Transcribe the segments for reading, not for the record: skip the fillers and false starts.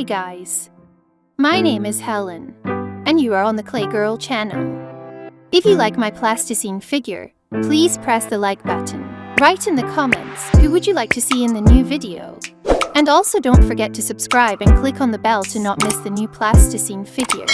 guys, my name is Helen, and you are on the Clay Girl channel. If you like my plasticine figure, please press the like button. Write in the comments who would you like to see in the new video. And also don't forget to subscribe and click on the bell to not miss the new plasticine figure.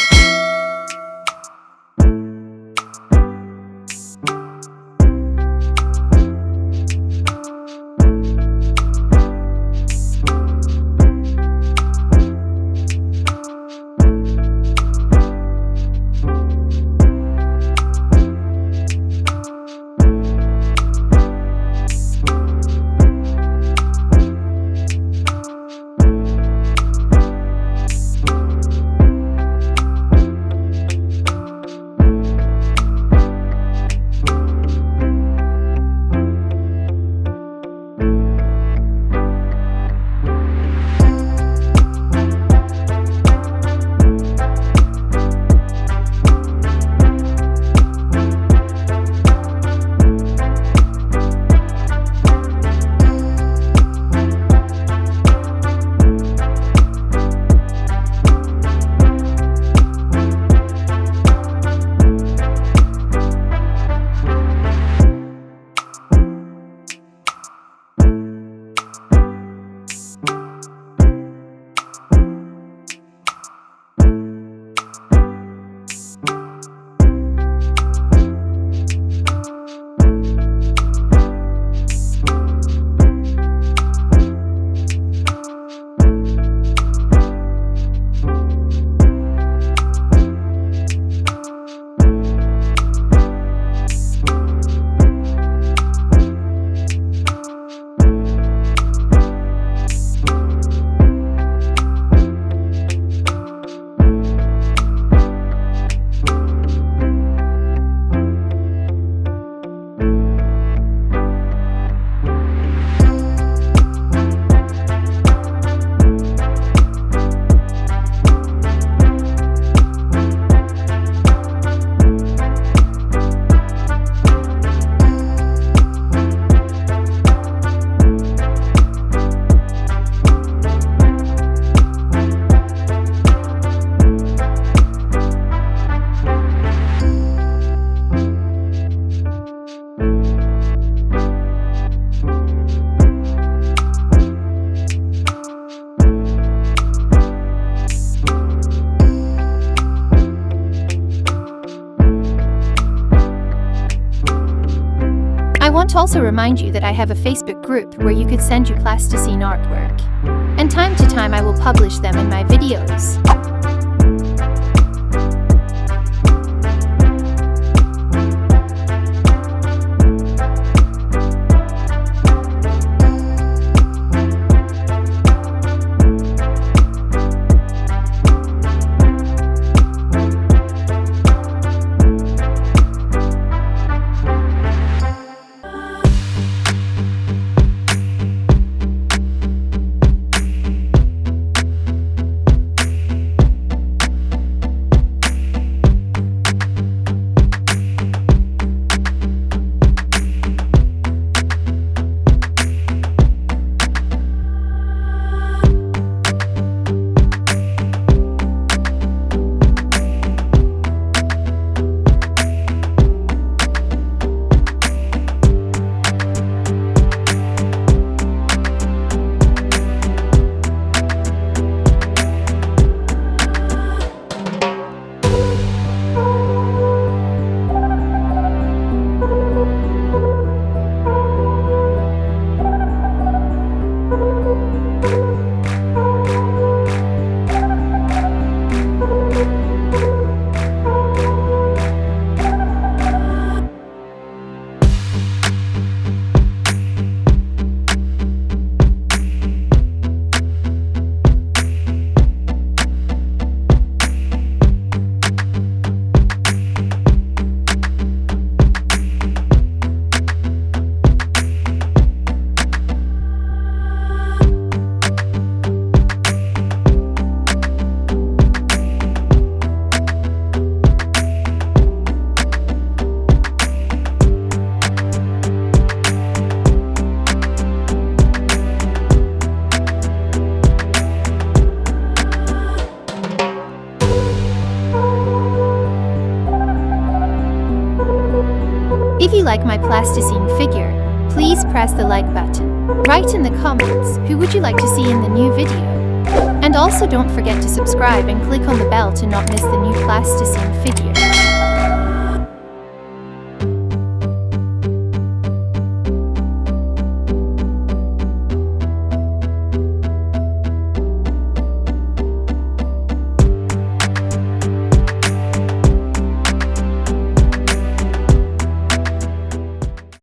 I want to also remind you that I have a Facebook group where you could send your plasticine artwork, and time to time I will publish them in my videos. If you like my plasticine figure, please press the like button. Write in the comments who would you like to see in the new video. And also don't forget to subscribe and click on the bell to not miss the new plasticine figure.